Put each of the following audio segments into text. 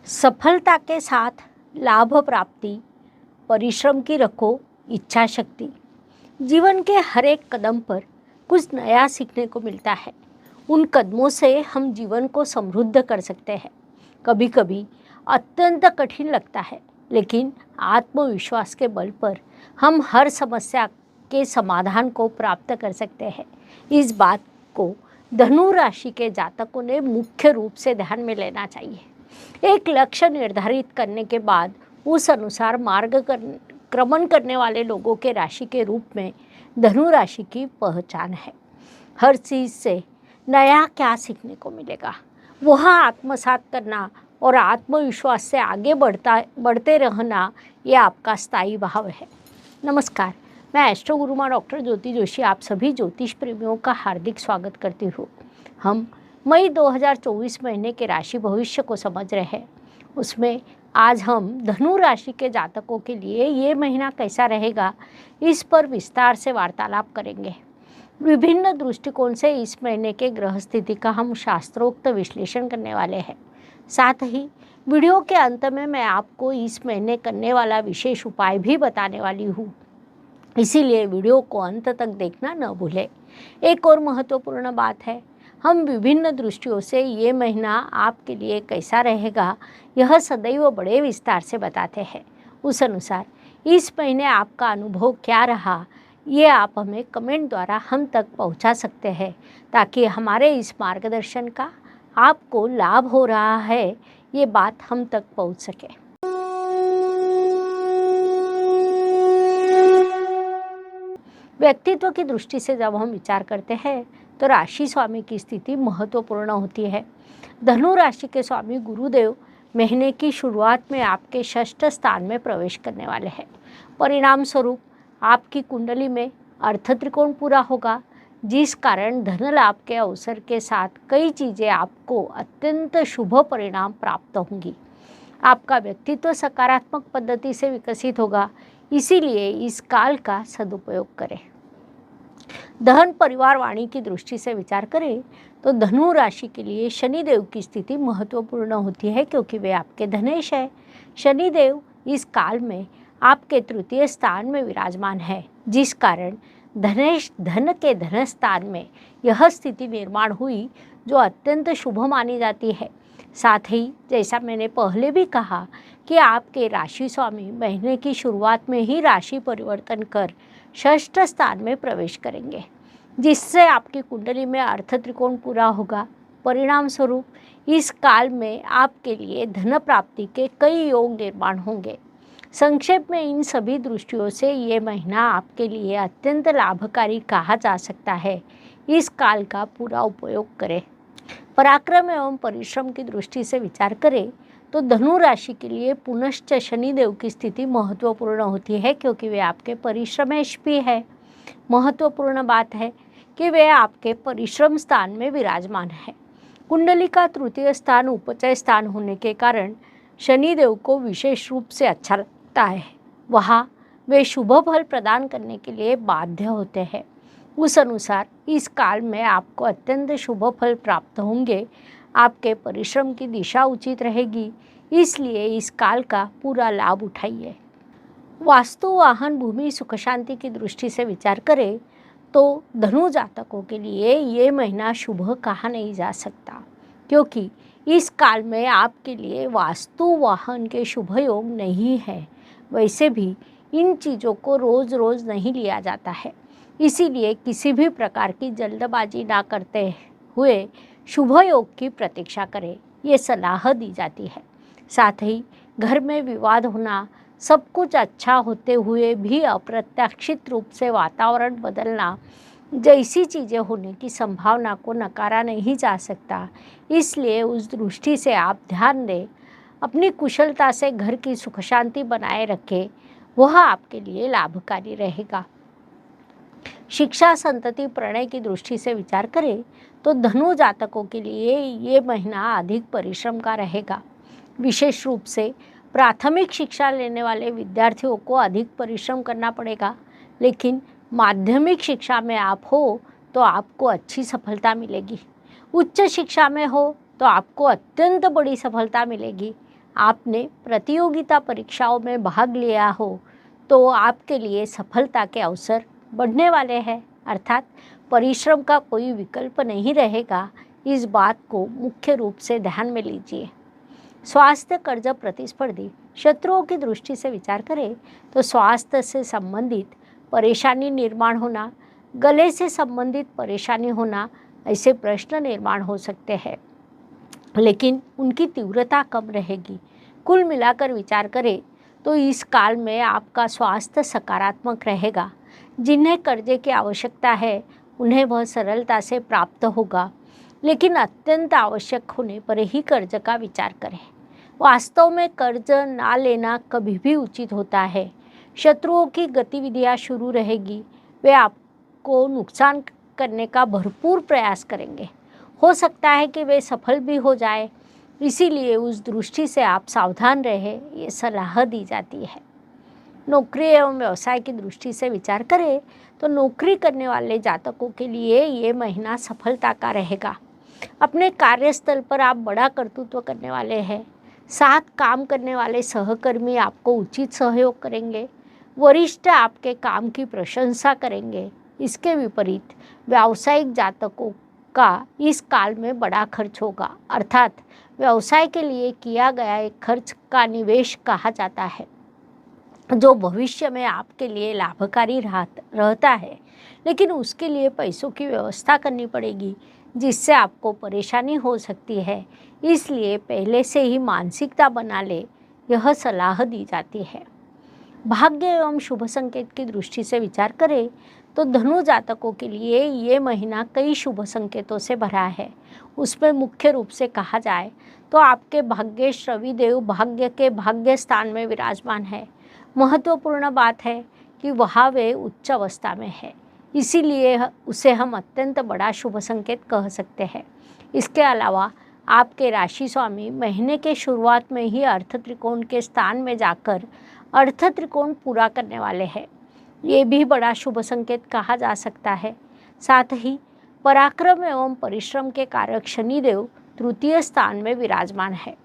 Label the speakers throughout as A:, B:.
A: सफलता के साथ लाभ प्राप्ति, परिश्रम की रखो इच्छा शक्ति। जीवन के हर एक कदम पर कुछ नया सीखने को मिलता है। उन कदमों से हम जीवन को समृद्ध कर सकते हैं। कभी कभी अत्यंत कठिन लगता है, लेकिन आत्मविश्वास के बल पर हम हर समस्या के समाधान को प्राप्त कर सकते हैं। इस बात को धनु राशि के जातकों ने मुख्य रूप से ध्यान में लेना चाहिए। एक लक्ष्य निर्धारित करने के बाद उस अनुसार क्रमण करने वाले लोगों के राशि के रूप में धनु राशि की पहचान है। हर चीज़ से नया क्या सीखने को मिलेगा, वह आत्मसात करना और आत्मविश्वास से आगे बढ़ते रहना, ये आपका स्थायी भाव है। नमस्कार, मैं एस्ट्रो गुरुमा डॉक्टर ज्योति जोशी आप सभी ज्योतिष प्रेमियों का हार्दिक स्वागत करती हूँ। हम मई 2024 महीने के राशि भविष्य को समझ रहे हैं। उसमें आज हम धनु राशि के जातकों के लिए ये महीना कैसा रहेगा, इस पर विस्तार से वार्तालाप करेंगे। विभिन्न दृष्टिकोण से इस महीने के ग्रह स्थिति का हम शास्त्रोक्त विश्लेषण करने वाले हैं। साथ ही वीडियो के अंत में मैं आपको इस महीने करने वाला विशेष उपाय भी बताने वाली हूँ, इसीलिए वीडियो को अंत तक देखना न भूलें। एक और महत्वपूर्ण बात है, हम विभिन्न दृष्टियों से ये महीना आपके लिए कैसा रहेगा यह सदैव बड़े विस्तार से बताते हैं। उस अनुसार इस महीने आपका अनुभव क्या रहा, ये आप हमें कमेंट द्वारा हम तक पहुंचा सकते हैं, ताकि हमारे इस मार्गदर्शन का आपको लाभ हो रहा है ये बात हम तक पहुंच सके। व्यक्तित्व की दृष्टि से जब हम विचार करते हैं तो राशि स्वामी की स्थिति महत्वपूर्ण होती है। धनु राशि के स्वामी गुरुदेव महीने की शुरुआत में आपके षष्ठ स्थान में प्रवेश करने वाले हैं। परिणाम स्वरूप आपकी कुंडली में अर्थ त्रिकोण पूरा होगा, जिस कारण धन लाभ के अवसर के साथ कई चीज़ें आपको अत्यंत शुभ परिणाम प्राप्त होंगी। आपका व्यक्तित्व सकारात्मक पद्धति से विकसित होगा, इसीलिए इस काल का सदुपयोग करें। धन परिवार वाणी की दृष्टि से विचार करें तो धनु राशि के लिए शनिदेव की स्थिति महत्वपूर्ण होती है, क्योंकि वे आपके धनेश है। शनिदेव इस काल में आपके तृतीय स्थान में विराजमान है, जिस कारण धनेश धन के धन स्थान में यह स्थिति निर्माण हुई, जो अत्यंत शुभ मानी जाती है। साथ ही जैसा मैंने पहले भी कहा कि आपके राशि स्वामी महीने की शुरुआत में ही राशि परिवर्तन कर षष्ठ स्थान में प्रवेश करेंगे, जिससे आपकी कुंडली में अर्थ त्रिकोण पूरा होगा। परिणाम स्वरूप इस काल में आपके लिए धन प्राप्ति के कई योग निर्माण होंगे। संक्षेप में इन सभी दृष्टियों से ये महीना आपके लिए अत्यंत लाभकारी कहा जा सकता है। इस काल का पूरा उपयोग करें। पराक्रम एवं परिश्रम की दृष्टि से विचार करें तो धनु राशि के लिए पुनश्च शनिदेव की स्थिति महत्वपूर्ण होती है, क्योंकि वे आपके परिश्रमेश भी है। महत्वपूर्ण बात है कि वे आपके परिश्रम स्थान में विराजमान है। कुंडली का तृतीय स्थान उपचय स्थान होने के कारण शनिदेव को विशेष रूप से अच्छा लगता है। वहाँ वे शुभ फल प्रदान करने के लिए बाध्य होते हैं। उस अनुसार इस काल में आपको अत्यंत शुभ फल प्राप्त होंगे। आपके परिश्रम की दिशा उचित रहेगी, इसलिए इस काल का पूरा लाभ उठाइए। वास्तु वाहन भूमि सुख शांति की दृष्टि से विचार करें तो धनु जातकों के लिए ये महीना शुभ कहा नहीं जा सकता, क्योंकि इस काल में आपके लिए वास्तु वाहन के शुभ योग नहीं है। वैसे भी इन चीज़ों को रोज़ रोज़ नहीं लिया जाता है, इसीलिए किसी भी प्रकार की जल्दबाजी ना करते हुए शुभ योग की प्रतीक्षा करें, ये सलाह दी जाती है। साथ ही घर में विवाद होना, सब कुछ अच्छा होते हुए भी अप्रत्याशित रूप से वातावरण बदलना जैसी चीज़ें होने की संभावना को नकारा नहीं जा सकता। इसलिए उस दृष्टि से आप ध्यान दें, अपनी कुशलता से घर की सुख शांति बनाए रखें, वह आपके लिए लाभकारी रहेगा। शिक्षा संतति प्रणय की दृष्टि से विचार करें तो धनु जातकों के लिए ये महीना अधिक परिश्रम का रहेगा। विशेष रूप से प्राथमिक शिक्षा लेने वाले विद्यार्थियों को अधिक परिश्रम करना पड़ेगा, लेकिन माध्यमिक शिक्षा में आप हो तो आपको अच्छी सफलता मिलेगी। उच्च शिक्षा में हो तो आपको अत्यंत बड़ी सफलता मिलेगी। आपने प्रतियोगिता परीक्षाओं में भाग लिया हो तो आपके लिए सफलता के अवसर बढ़ने वाले हैं, अर्थात परिश्रम का कोई विकल्प नहीं रहेगा। इस बात को मुख्य रूप से ध्यान में लीजिए। स्वास्थ्य कर्ज प्रतिस्पर्धी शत्रुओं की दृष्टि से विचार करें तो स्वास्थ्य से संबंधित परेशानी निर्माण होना, गले से संबंधित परेशानी होना, ऐसे प्रश्न निर्माण हो सकते हैं, लेकिन उनकी तीव्रता कम रहेगी। कुल मिलाकर विचार करें तो इस काल में आपका स्वास्थ्य सकारात्मक रहेगा। जिन्हें कर्जे की आवश्यकता है उन्हें वह सरलता से प्राप्त होगा, लेकिन अत्यंत आवश्यक होने पर ही कर्ज का विचार करें। वास्तव में कर्ज ना लेना कभी भी उचित होता है। शत्रुओं की गतिविधियां शुरू रहेगी, वे आपको नुकसान करने का भरपूर प्रयास करेंगे। हो सकता है कि वे सफल भी हो जाए, इसीलिए उस दृष्टि से आप सावधान रहें, ये सलाह दी जाती है। नौकरी एवं व्यवसाय की दृष्टि से विचार करें तो नौकरी करने वाले जातकों के लिए ये महीना सफलता का रहेगा। अपने कार्यस्थल पर आप बड़ा कर्तृत्व करने वाले हैं। साथ काम करने वाले सहकर्मी आपको उचित सहयोग करेंगे। वरिष्ठ आपके काम की प्रशंसा करेंगे। इसके विपरीत व्यावसायिक जातकों का इस काल में बड़ा खर्च होगा, अर्थात व्यवसाय के लिए किया गया एक खर्च का निवेश कहा जाता है, जो भविष्य में आपके लिए लाभकारी रहता है, लेकिन उसके लिए पैसों की व्यवस्था करनी पड़ेगी, जिससे आपको परेशानी हो सकती है। इसलिए पहले से ही मानसिकता बना ले, यह सलाह दी जाती है। भाग्य एवं शुभ संकेत की दृष्टि से विचार करें तो धनु जातकों के लिए ये महीना कई शुभ संकेतों से भरा है। उसमें मुख्य रूप से कहा जाए तो आपके भाग्येश रविदेव भाग्य के भाग्य स्थान में विराजमान है। महत्वपूर्ण बात है कि वहाँ वे उच्च अवस्था में है, इसीलिए उसे हम अत्यंत बड़ा शुभ संकेत कह सकते हैं। इसके अलावा आपके राशि स्वामी महीने के शुरुआत में ही अर्थ त्रिकोण के स्थान में जाकर अर्थ त्रिकोण पूरा करने वाले हैं, ये भी बड़ा शुभ संकेत कहा जा सकता है। साथ ही पराक्रम एवं परिश्रम के कारक शनिदेव तृतीय स्थान में विराजमान है।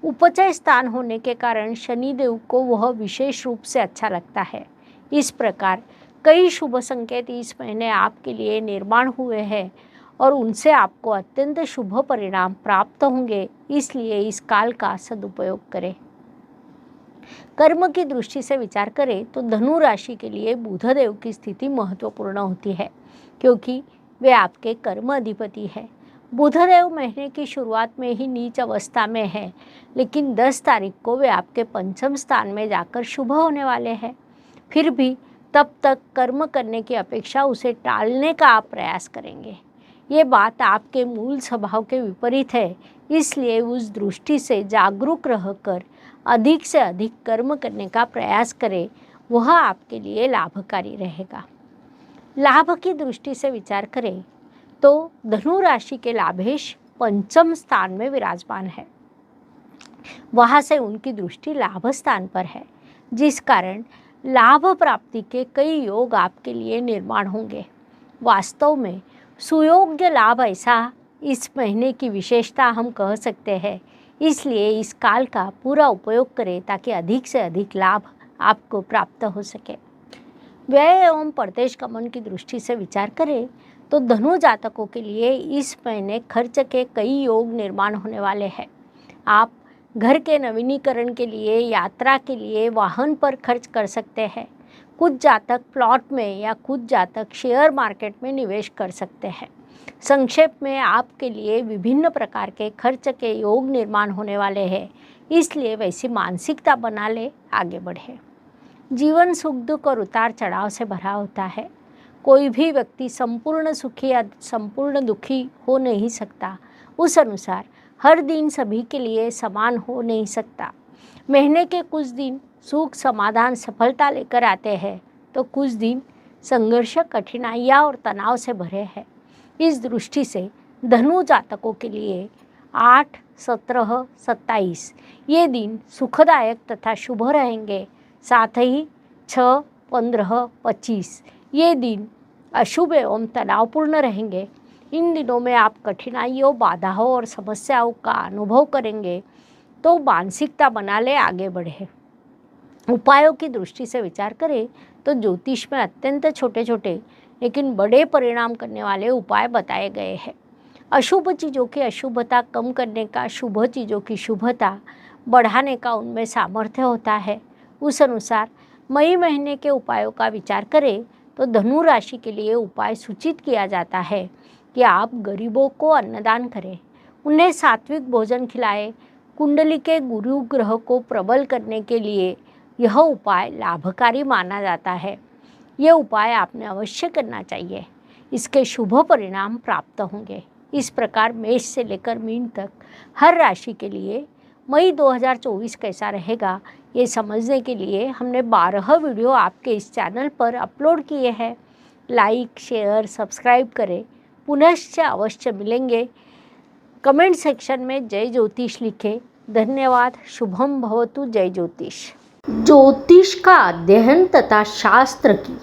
A: उपचय स्थान होने के कारण शनिदेव को वह विशेष रूप से अच्छा लगता है। इस प्रकार कई शुभ संकेत इस महीने आपके लिए निर्माण हुए हैं और उनसे आपको अत्यंत शुभ परिणाम प्राप्त होंगे, इसलिए इस काल का सदुपयोग करें। कर्म की दृष्टि से विचार करें तो धनु राशि के लिए बुधदेव की स्थिति महत्वपूर्ण होती है, क्योंकि वे आपके कर्म अधिपति है। बुधदेव महीने की शुरुआत में ही नीच अवस्था में है, लेकिन 10 तारीख को वे आपके पंचम स्थान में जाकर शुभ होने वाले हैं। फिर भी तब तक कर्म करने की अपेक्षा उसे टालने का आप प्रयास करेंगे। ये बात आपके मूल स्वभाव के विपरीत है, इसलिए उस दृष्टि से जागरूक रहकर अधिक से अधिक कर्म करने का प्रयास करें, वह आपके लिए लाभकारी रहेगा। लाभ की दृष्टि से विचार करें तो धनु राशि के लाभेश पंचम स्थान में विराजमान है। वहाँ से उनकी दृष्टि लाभ स्थान पर है, जिस कारण लाभ प्राप्ति के कई योग आपके लिए निर्माण होंगे। वास्तव में सुयोग्य लाभ ऐसा इस महीने की विशेषता हम कह सकते हैं, इसलिए इस काल का पूरा उपयोग करें ताकि अधिक से अधिक लाभ आपको प्राप्त हो सके। व्यय एवं परदेश गमन की दृष्टि से विचार करें तो धनु जातकों के लिए इस महीने खर्च के कई योग निर्माण होने वाले हैं। आप घर के नवीनीकरण के लिए, यात्रा के लिए, वाहन पर खर्च कर सकते हैं। कुछ जातक प्लॉट में या कुछ जातक शेयर मार्केट में निवेश कर सकते हैं। संक्षेप में आपके लिए विभिन्न प्रकार के खर्च के योग निर्माण होने वाले हैं, इसलिए वैसी मानसिकता बना ले, आगे बढ़े। जीवन सुख दुख और उतार चढ़ाव से भरा होता है। कोई भी व्यक्ति संपूर्ण सुखी या संपूर्ण दुखी हो नहीं सकता। उस अनुसार हर दिन सभी के लिए समान हो नहीं सकता। महीने के कुछ दिन सुख, समाधान, सफलता लेकर आते हैं तो कुछ दिन संघर्ष, कठिनाइयाँ और तनाव से भरे हैं। इस दृष्टि से धनु जातकों के लिए 8, 17, 27 ये दिन सुखदायक तथा शुभ रहेंगे। साथ ही 6, 15, 25 ये दिन अशुभ एवं तनावपूर्ण रहेंगे। इन दिनों में आप कठिनाइयों, बाधाओं और समस्याओं का अनुभव करेंगे। तो मानसिकता बना ले, आगे बढ़े। उपायों की दृष्टि से विचार करें तो ज्योतिष में अत्यंत छोटे छोटे लेकिन बड़े परिणाम करने वाले उपाय बताए गए हैं। अशुभ चीज़ों की अशुभता कम करने का, शुभ चीज़ों की शुभता बढ़ाने का उनमें सामर्थ्य होता है। उस अनुसार मई महीने के उपायों का विचार करें तो धनु राशि के लिए उपाय सूचित किया जाता है कि आप गरीबों को अन्नदान करें, उन्हें सात्विक भोजन खिलाएं। कुंडली के गुरु ग्रह को प्रबल करने के लिए यह उपाय लाभकारी माना जाता है। यह उपाय आपने अवश्य करना चाहिए, इसके शुभ परिणाम प्राप्त होंगे। इस प्रकार मेष से लेकर मीन तक हर राशि के लिए मई 2024 कैसा रहेगा, ये समझने के लिए हमने 12 वीडियो आपके इस चैनल पर अपलोड किए हैं। लाइक, शेयर, सब्सक्राइब करें। पुनश्च अवश्य मिलेंगे। कमेंट सेक्शन में जय ज्योतिष लिखें। धन्यवाद। शुभम भवतु। जय ज्योतिष। ज्योतिष का अध्ययन तथा शास्त्र की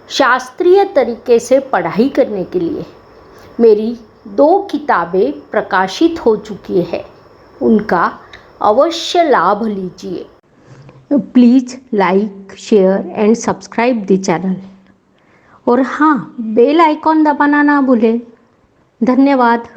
A: शास्त्रीय तरीके से पढ़ाई करने के लिए मेरी 2 किताबें प्रकाशित हो चुकी है, उनका अवश्य लाभ लीजिए। Please like, share and subscribe the channel. और हाँ, बेल आइकॉन दबाना ना भूलें। धन्यवाद।